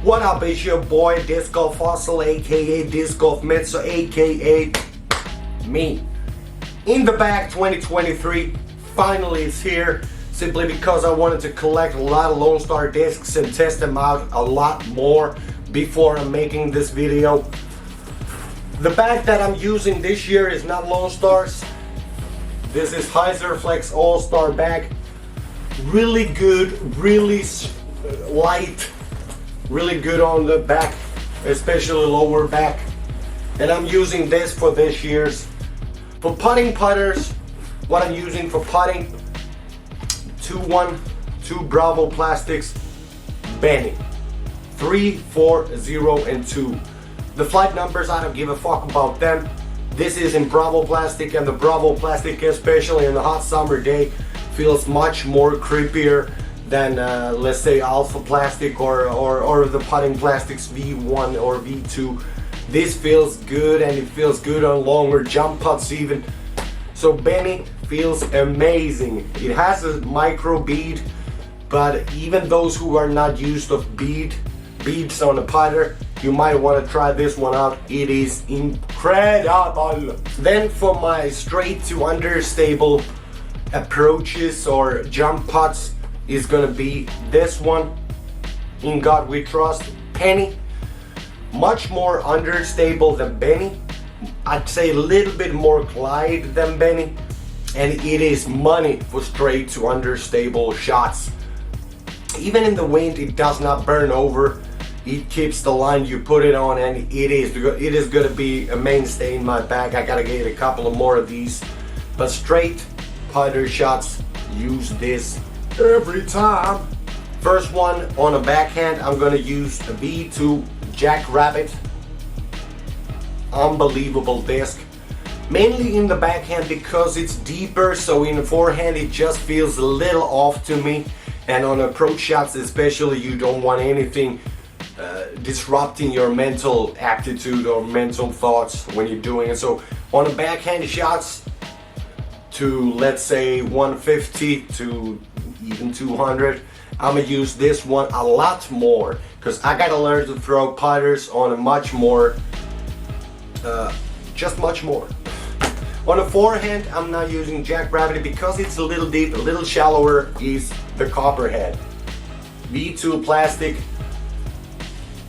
What up, it's your boy Disc Golf Fossil, aka Disc Golf Mezzo, aka me. In the Bag 2023 finally is here, simply because I wanted to collect a lot of Lone Star discs and test them out a lot more before I'm making this video. The bag that I'm using this year is not Lone Stars. This is Hyzerflex All-Star bag. Really good, really light, really good on the back, especially lower back. And I'm using this for this year's. For putting putters, what I'm using for putting, 2 Bravo plastics, Benny, 3, 4, 0, and 2. The flight numbers, I don't give a fuck about them. This is in Bravo plastic, and the Bravo plastic, especially in the hot summer day, feels much more creepier than let's say Alpha plastic or the putting plastics V1 or V2. This feels good, and it feels good on longer jump putts even. So Benny feels amazing. It has a micro bead, but even those who are not used to beads on a putter, you might want to try this one out. It is incredible. Then for my straight to understable approaches or jump putts is gonna be this one, In God We Trust, Penny. Much more understable than Benny. I'd say a little bit more glide than Benny, and it is money for straight to understable shots. Even in the wind, it does not burn over. It keeps the line you put it on, and it is gonna be a mainstay in my bag. I gotta get a couple of more of these, but straight putter shots, use this every time. First one on a backhand, I'm gonna use a V2 Jackrabbit. Unbelievable disc. Mainly in the backhand because it's deeper, so in the forehand it just feels a little off to me. And on approach shots especially, you don't want anything disrupting your mental aptitude or mental thoughts when you're doing it. So on the backhand shots to, let's say, 150 to even 200, I'm gonna use this one a lot more, because I gotta learn to throw putters on a much more, just much more. On the forehand, I'm not using Jackrabbit because it's a little deep, a little shallower is the Copperhead. V2 plastic,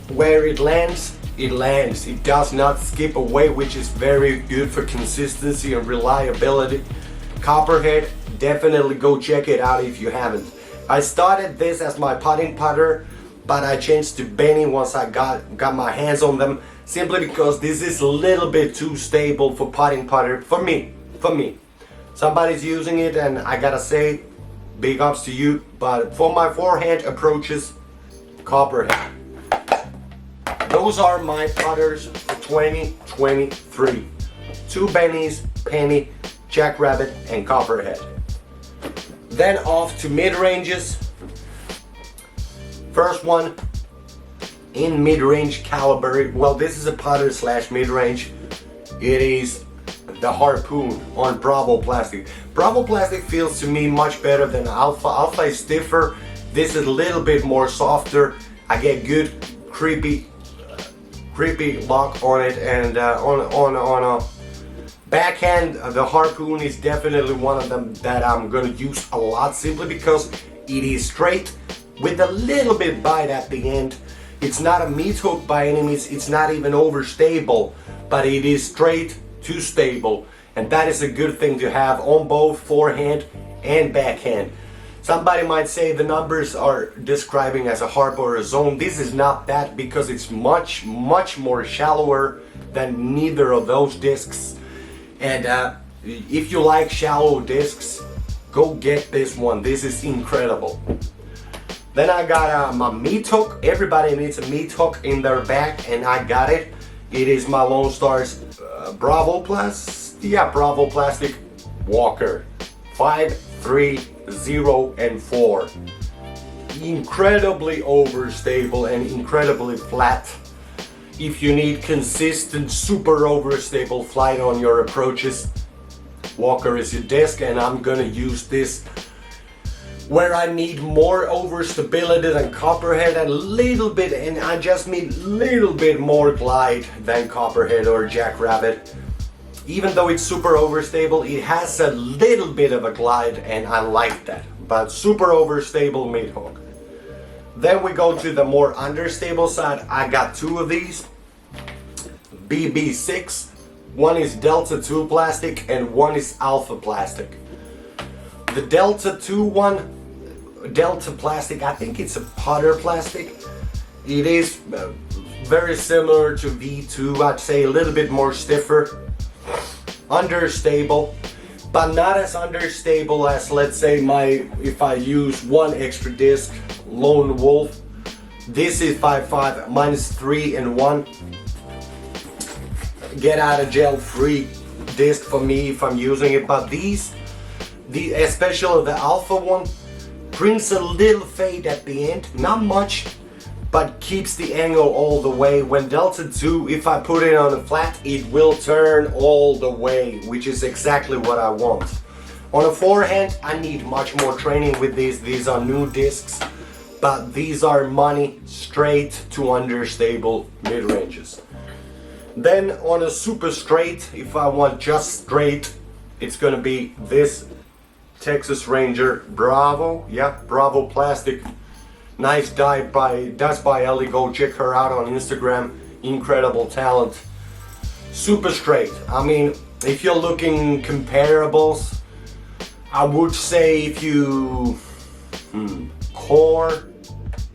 where it lands, it lands. It does not skip away, which is very good for consistency and reliability. Copperhead, definitely go check it out if you haven't. I started this as my putting putter, but I changed to Benny once I got my hands on them, simply because this is a little bit too stable for putting putter for me. Somebody's using it, and I gotta say, big ups to you. But for my forehand approaches, Copperhead. Those are my putters for 2023. 2 Bennies, Penny, Jackrabbit, and Copperhead. Then off to mid-ranges. First one in mid-range caliber. Well, this is a putter slash mid-range. It is the Harpoon on Bravo plastic. Bravo plastic feels to me much better than Alpha. Alpha is stiffer. This is a little bit more softer. I get good creepy lock on it, and on a backhand, the Harpoon is definitely one of them that I'm gonna use a lot, simply because it is straight with a little bit bite at the end. It's not a meat hook by any means, it's not even overstable, but it is straight to stable, and that is a good thing to have on both forehand and backhand. Somebody might say the numbers are describing as a harp or a zone. This is not that, because it's much more shallower than neither of those discs. And if you like shallow discs, go get this one. This is incredible. Then I got my meat hook. Everybody needs a meat hook in their bag, and I got it. It is my Lone Stars Bravo plastic Walker 5, 3, 0, and 4. Incredibly overstable and incredibly flat. If you need consistent, super overstable flight on your approaches, Walker is your disc, and I'm gonna use this where I need more overstability than Copperhead and little bit, and I just need little bit more glide than Copperhead or Jackrabbit. Even though it's super overstable, it has a little bit of a glide and I like that. But super overstable mid hook. Then we go to the more understable side. I got two of these. BB6. One is Delta 2 plastic and one is Alpha plastic. The Delta 2 one, Delta plastic, I think it's a putter plastic. It is very similar to V2, I'd say a little bit more stiffer. Understable, but not as understable as, let's say, if I use one extra disc, Lone Wolf. This is 5.5 minus 3 and 1. Get out of jail free disc for me if I'm using it. But especially the Alpha one, brings a little fade at the end, not much, but keeps the angle all the way. When Delta 2, if I put it on a flat, it will turn all the way, which is exactly what I want. On a forehand, I need much more training with these. These are new discs, but these are money straight to understable mid-ranges. Then on a super straight, if I want just straight, it's gonna be this Texas Ranger Bravo. Yeah, Bravo plastic. Nice dive by Ellie. Go check her out on Instagram. Incredible talent. Super straight. I mean, if you're looking comparables, I would say if you Core,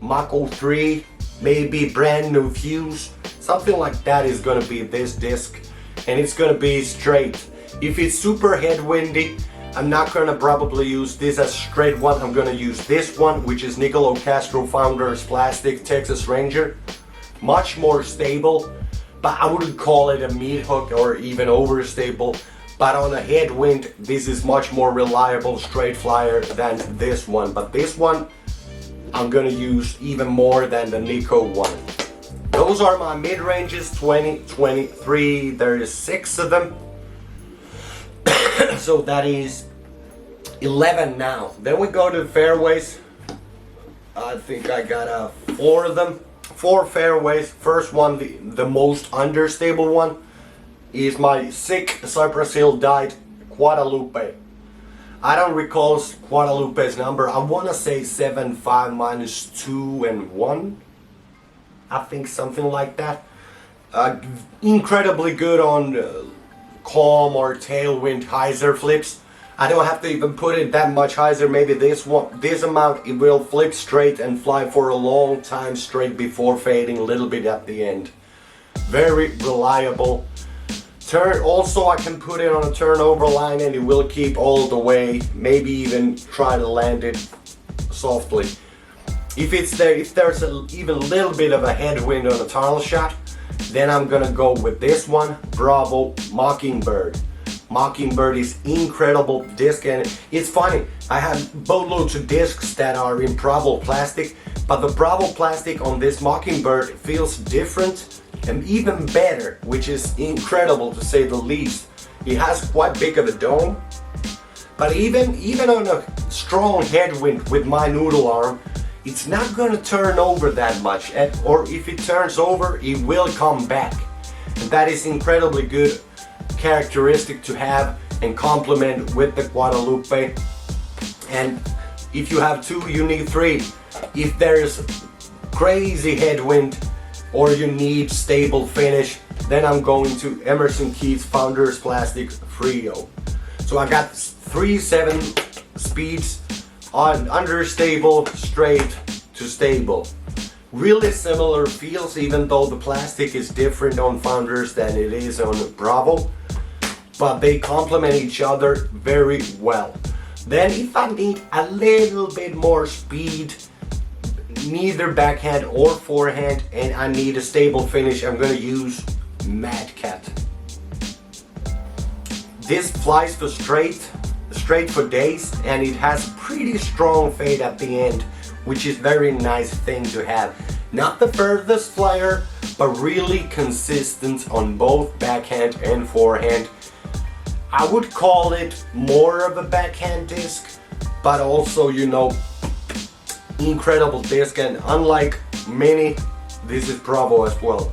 Mach 03, maybe brand new Fuse, something like that is gonna be this disc, and it's gonna be straight. If it's super headwindy, I'm not gonna probably use this as straight one. I'm gonna use this one, which is Nicolo Castro Founders Plastic Texas Ranger. Much more stable, but I wouldn't call it a mid hook or even overstable. But on a headwind, this is much more reliable straight flyer than this one. But this one, I'm gonna use even more than the Nico one. Those are my mid ranges, 20, 23. There is 6 of them. So that is 11 now. Then we go to fairways. I think I got 4 of them. 4 fairways. First one, the most understable one, is my sick Cypress Hill dyed Guadalupe. I don't recall Guadalupe's number. I want to say 7.5 minus 2 and 1. I think something like that. Incredibly good on calm or tailwind hyzer flips. I don't have to even put it that much hyzer. Maybe this amount, it will flip straight and fly for a long time straight before fading a little bit at the end. Very reliable. Also, I can put it on a turnover line and it will keep all the way. Maybe even try to land it softly. If there's even a little bit of a headwind on a tunnel shot, then I'm gonna go with this one, Bravo Mockingbird. Mockingbird is incredible disc, and it's funny, I have boatloads of discs that are in Bravo plastic, but the Bravo plastic on this Mockingbird feels different and even better, which is incredible to say the least. It has quite big of a dome, but even on a strong headwind with my noodle arm, it's not gonna turn over that much, or if it turns over, it will come back. And that is incredibly good characteristic to have and complement with the Guadalupe. And if you have 2, you need 3. If there's crazy headwind or you need stable finish, then I'm going to Emerson Keith's Founders Plastic Frio. So I got 3 7 speeds on understable, straight to stable. Really similar feels, even though the plastic is different on Founders than it is on Bravo, but they complement each other very well. Then if I need a little bit more speed, neither backhand or forehand, and I need a stable finish, I'm gonna use Mad Cat. This flies for straight for days, and it has pretty strong fade at the end, which is very nice thing to have. Not the furthest flyer, but really consistent on both backhand and forehand. I would call it more of a backhand disc, but also, you know, incredible disc, and unlike many, this is Bravo as well.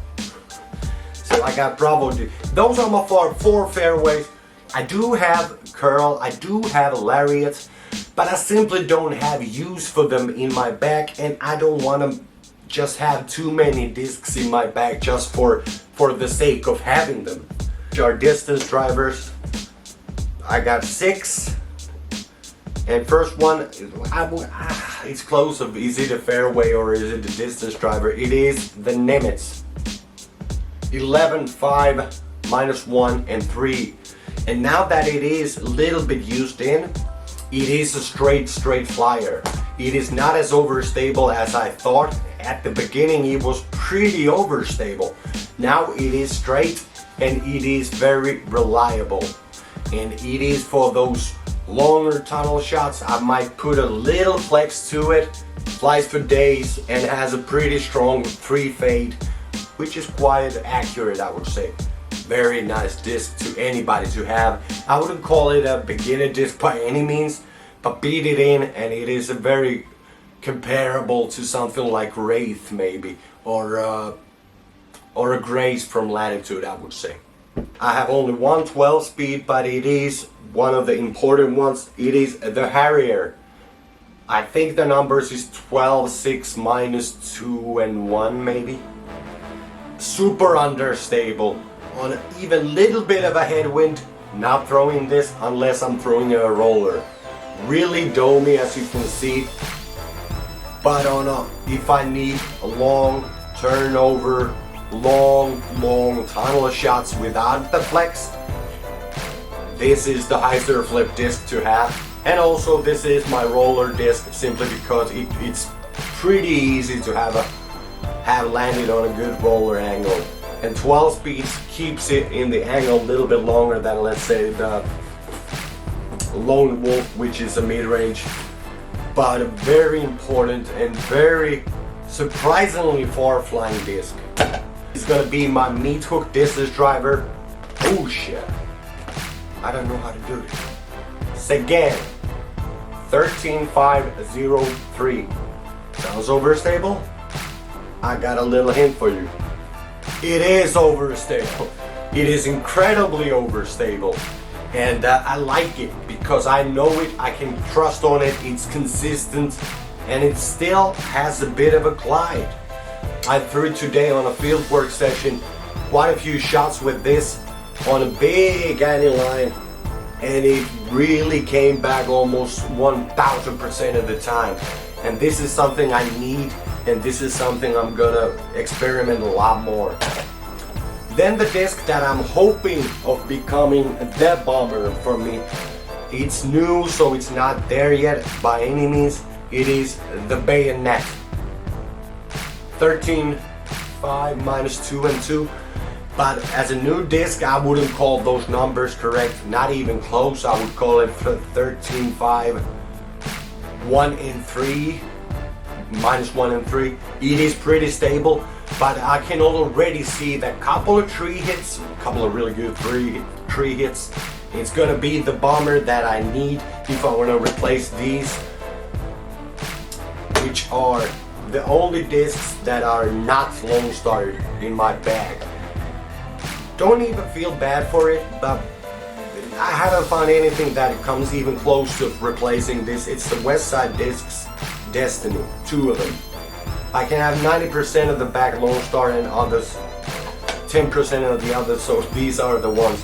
So I got Bravo. Those are my four fairways. I do have curl, I do have lariats, but I simply don't have use for them in my bag, and I don't want to just have too many discs in my bag just for the sake of having them. Our distance drivers, I got 6, and first one, it's close. Is it a fairway or is it a distance driver? It is the Nimitz 11, 5, -1 and 3. And now that it is a little bit used in, it is a straight flyer. It is not as overstable as I thought. At the beginning it was pretty overstable. Now it is straight and it is very reliable. And it is for those longer tunnel shots. I might put a little flex to it, flies for days, and has a pretty strong 3 fade, which is quite accurate, I would say. Very nice disc to anybody to have. I wouldn't call it a beginner disc by any means, but beat it in and it is a very comparable to something like Wraith maybe, or a Grace from Latitude, I would say. I have only one 12 speed, but it is one of the important ones. It is the Harrier. I think the numbers is 12, 6, -2 and 1 maybe. Super understable. On even little bit of a headwind, not throwing this unless I'm throwing a roller. Really domey, as you can see, but if I need a long turnover, long tunnel shots without the flex, this is the hyzer flip disc to have. And also this is my roller disc, simply because it's pretty easy to have landed on a good roller angle. And 12 speeds keeps it in the angle a little bit longer than, let's say, the Lone Wolf, which is a mid-range. But a very important and very surprisingly far-flying disc. It's gonna be my meat hook distance driver. Oh shit. I don't know how to do this. Again, 13503. Sounds overstable? I got a little hint for you. It is overstable. It is incredibly overstable, and I like it because I know it, I can trust on it, it's consistent, and it still has a bit of a glide. I threw today on a fieldwork session quite a few shots with this on a big annie line, and it really came back almost 1000% of the time. And this is something I need, and this is something I'm gonna experiment a lot more. Then the disc that I'm hoping of becoming the bomber for me, it's new, so it's not there yet by any means. It is the Bayonet 13.5 -2 and 2. But as a new disc, I wouldn't call those numbers correct, not even close. I would call it 13.5 1 and 3, -1 and 3. It is pretty stable, but I can already see that couple of tree hits, a couple of really good tree hits. It's gonna be the bomber that I need if I want to replace these, which are the only discs that are not Lone Star in my bag. Don't even feel bad for it, but I haven't found anything that comes even close to replacing this. It's the Westside Discs Destiny, 2 of them. I can have 90% of the back Lone Star and others, 10% of the others, so these are the ones.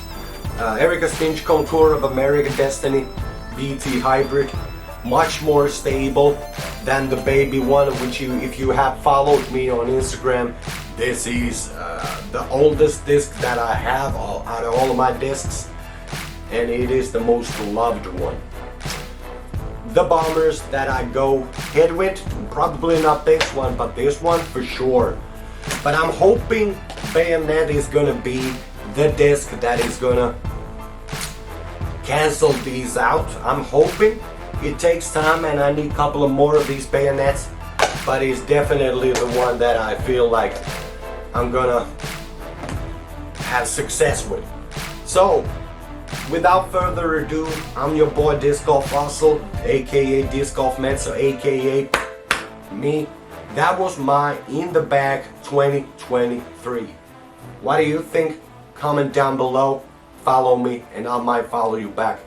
Erica Stinch Contour of America Destiny, BT Hybrid, much more stable than the baby one, which if you have followed me on Instagram, this is the oldest disc that I have out of all of my discs, and it is the most loved one. The bombers that I go headwind, probably not this one, but this one for sure. But I'm hoping Bayonet is gonna be the disc that is gonna cancel these out. I'm hoping. It takes time, and I need a couple of more of these Bayonets, but it's definitely the one that I feel like I'm gonna have success with. So without further ado, I'm your boy Disc Golf Fossil, aka Disc Golf Mensa, aka me. That was my In the Bag 2023. What do you think? Comment down below, follow me, and I might follow you back.